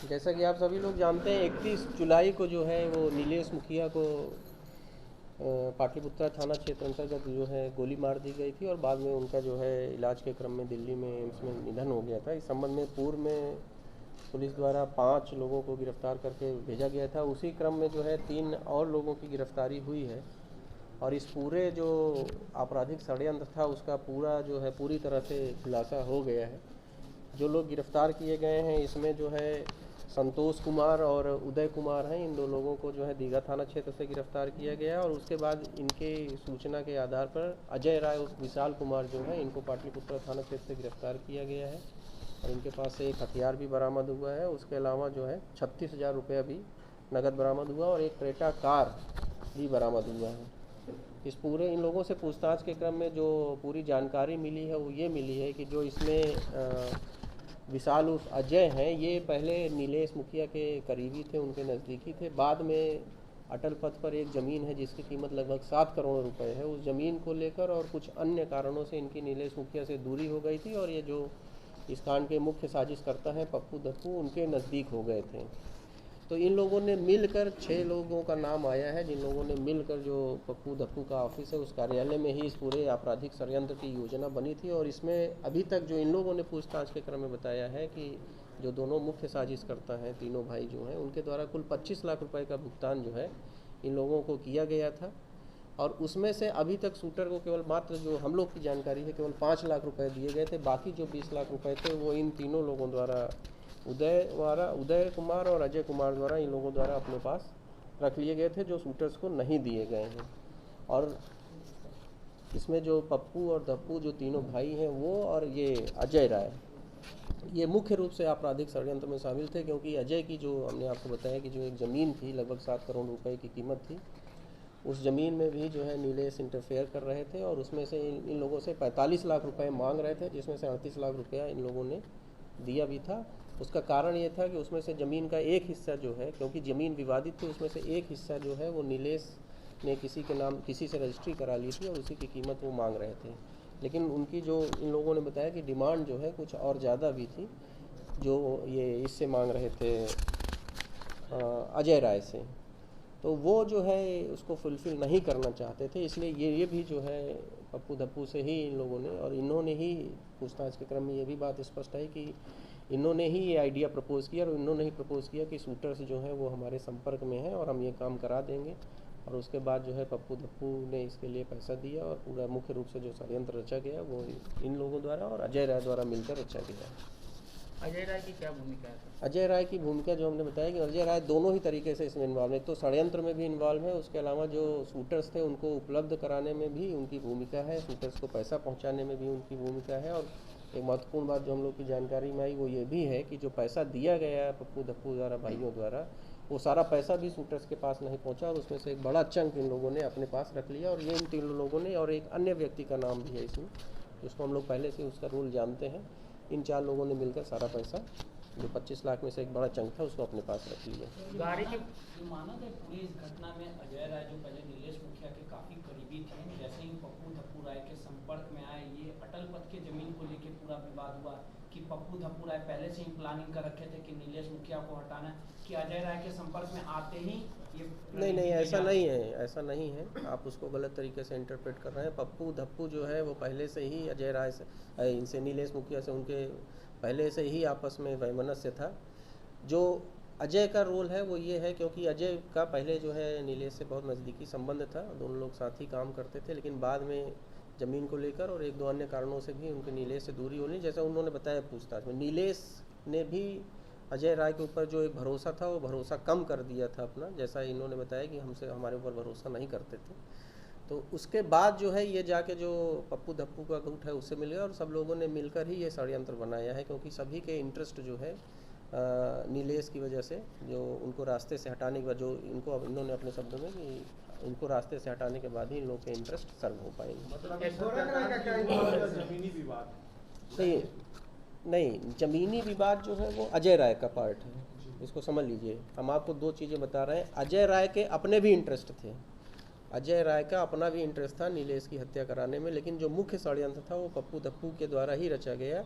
जैसा कि आप सभी लोग जानते हैं 31 जुलाई को जो है वो नीलेश मुखिया को पाटलिपुत्रा थाना क्षेत्र अंतर्गत जो है गोली मार दी गई थी और बाद में उनका जो है इलाज के क्रम में दिल्ली में एम्स में निधन हो गया था। इस संबंध में पूर्व में पुलिस द्वारा 5 लोगों को गिरफ्तार करके भेजा गया था। उसी क्रम में जो है 3 और लोगों की गिरफ्तारी हुई है और इस पूरे जो आपराधिक षड्यंत्र था उसका पूरी तरह से खुलासा हो गया है। जो लोग गिरफ्तार किए गए हैं इसमें जो है संतोष कुमार और उदय कुमार हैं। इन 2 लोगों को जो है दीघा थाना क्षेत्र से गिरफ्तार किया गया और उसके बाद इनके सूचना के आधार पर अजय राय और विशाल कुमार जो है इनको पाटलिपुत्रा थाना क्षेत्र से गिरफ्तार किया गया है और इनके पास से एक हथियार भी बरामद हुआ है। उसके अलावा जो है 36,000 रुपया भी नगद बरामद हुआ और एक क्रेटा कार भी बरामद हुआ है। इन लोगों से पूछताछ के क्रम में जो पूरी जानकारी मिली है वो ये मिली है कि जो इसमें विशाल उर्फ अजय हैं, ये पहले नीलेश मुखिया के करीबी थे, उनके नज़दीकी थे। बाद में अटल पथ पर एक ज़मीन है जिसकी कीमत लगभग 7 करोड़ रुपए है। उस ज़मीन को लेकर और कुछ अन्य कारणों से इनकी नीलेश मुखिया से दूरी हो गई थी और ये जो इस कांड के मुख्य साजिशकर्ता हैं पप्पू धप्पू, उनके नज़दीक हो गए थे। तो इन लोगों ने मिलकर 6 लोगों का नाम आया है जिन लोगों ने मिलकर जो पप्पू धप्पू का ऑफिस है उस कार्यालय में ही इस पूरे आपराधिक षड्यंत्र की योजना बनी थी। और इसमें अभी तक जो इन लोगों ने पूछताछ के क्रम में बताया है कि जो दोनों मुख्य साजिशकर्ता हैं, तीनों भाई जो हैं, उनके द्वारा कुल 25 लाख रुपए का भुगतान जो है इन लोगों को किया गया था और उसमें से अभी तक शूटर को केवल मात्र जो हम लोग की जानकारी है केवल 5 लाख रुपए दिए गए थे। बाकी जो 20 लाख रुपए थे वो इन तीनों लोगों द्वारा उदय कुमार और अजय कुमार द्वारा इन लोगों द्वारा अपने पास रख लिए गए थे, जो शूटर्स को नहीं दिए गए हैं। और इसमें जो पप्पू और धप्पू जो तीनों भाई हैं वो और ये अजय राय, ये मुख्य रूप से आपराधिक षड्यंत्र में शामिल थे क्योंकि अजय की जो हमने आपको बताया कि जो एक ज़मीन थी लगभग 7 करोड़ रुपए की कीमत थी, उस ज़मीन में भी जो है नीलेश इंटरफेयर कर रहे थे और उसमें से इन लोगों से 45 लाख रुपए मांग रहे थे, जिसमें से 38 लाख रुपया इन लोगों ने दिया भी था। उसका कारण ये था कि उसमें से ज़मीन का एक हिस्सा जो है, क्योंकि ज़मीन विवादित थी, उसमें से एक हिस्सा जो है वो नीलेश ने किसी के नाम किसी से रजिस्ट्री करा ली थी और उसी की कीमत वो मांग रहे थे। लेकिन उनकी जो इन लोगों ने बताया कि डिमांड जो है कुछ और ज़्यादा भी थी, जो ये इससे मांग रहे थे अजय राय से। तो वो जो है उसको फुलफ़िल नहीं करना चाहते थे, इसलिए ये भी जो है पप्पू धप्पू से ही इन लोगों ने, और इन्होंने ही पूछताछ के क्रम में ये भी बात स्पष्ट है कि इन्होंने ही ये आइडिया प्रपोज़ किया और इन्होंने ही प्रपोज़ किया कि शूटर्स जो हैं वो हमारे संपर्क में हैं और हम ये काम करा देंगे। और उसके बाद जो है पप्पू धप्पू ने इसके लिए पैसा दिया और पूरा मुख्य रूप से जो षड्यंत्र रचा गया वो इन लोगों द्वारा और अजय राय द्वारा मिलकर रचा गया। अजय राय की क्या भूमिका है? अजय राय की भूमिका जो हमने बताया कि अजय राय दोनों ही तरीके से इसमें इन्वॉल्व है, तो षड्यंत्र में भी इन्वॉल्व है, उसके अलावा जो शूटर्स थे उनको उपलब्ध कराने में भी उनकी भूमिका है, शूटर्स को पैसा पहुंचाने में भी उनकी भूमिका है। और एक महत्वपूर्ण बात जो हम लोग की जानकारी में आई वो ये भी है कि जो पैसा दिया गया पप्पू धप्पू द्वारा भाइयों द्वारा, वो सारा पैसा भी शूटर्स के पास नहीं पहुँचा और उसमें से एक बड़ा चंक इन लोगों ने अपने पास रख लिया। और ये इन 3 लोगों ने, और एक अन्य व्यक्ति का नाम भी है इसमें, जिसको हम लोग पहले से उसका रोल जानते हैं, इन 4 लोगों ने मिलकर सारा पैसा जो 25 लाख में से एक बड़ा चंक था उसको अपने पास रख लिया। गाड़ी की माना कि पूरी इस घटना में अजय राय जो पहले नीलेश मुखिया के काफी करीबी थे, जैसे ही पप्पू धप्पू राय के संपर्क में आए, ये अटल पथ के जमीन को लेकर पूरा विवाद हुआ कि पप्पू धप्पू राय पहले से ही प्लानिंग कर रखे थे कि नीलेश मुखिया को हटाना, कि अजय राय के संपर्क में आते ही ये नहीं, ऐसा नहीं है, ऐसा नहीं है, आप उसको गलत तरीके से इंटरप्रेट कर रहे हैं। पप्पू धप्पू जो है वो पहले से ही अजय राय से, इनसे नीलेश मुखिया से उनके पहले से ही आपस में वैमनस्य था। जो अजय का रोल है वो ये है क्योंकि अजय का पहले जो है नीलेश से बहुत नज़दीकी संबंध था, दोनों लोग साथ ही काम करते थे, लेकिन बाद में ज़मीन को लेकर और 1-2 अन्य कारणों से भी उनके नीलेश से दूरी होनी, जैसा उन्होंने बताया पूछताछ में। नीलेश ने भी अजय राय के ऊपर जो एक भरोसा था वो भरोसा कम कर दिया था अपना, जैसा इन्होंने बताया कि हमारे ऊपर भरोसा नहीं करते थे। तो उसके बाद जो है ये जाके जो पप्पू धप्पू का गुट है उससे मिल गया और सब लोगों ने मिलकर ही ये षड्यंत्र बनाया है, क्योंकि सभी के इंटरेस्ट जो है नीलेश की वजह से, जो उनको रास्ते से हटाने के बाद, जो इनको इन्होंने अपने शब्दों में कि इनको रास्ते से हटाने के बाद ही इन लोग के इंटरेस्ट सर्व हो पाएंगे। नहीं, ज़मीनी विवाद जो है वो अजय राय का पार्ट है, इसको समझ लीजिए। हम आपको 2 चीज़ें बता रहे हैं। अजय राय के अपने भी इंटरेस्ट थे अजय राय का अपना भी इंटरेस्ट था नीलेश की हत्या कराने में, लेकिन जो मुख्य षड्यंत्र था वो पप्पू धप्पू के द्वारा ही रचा गया।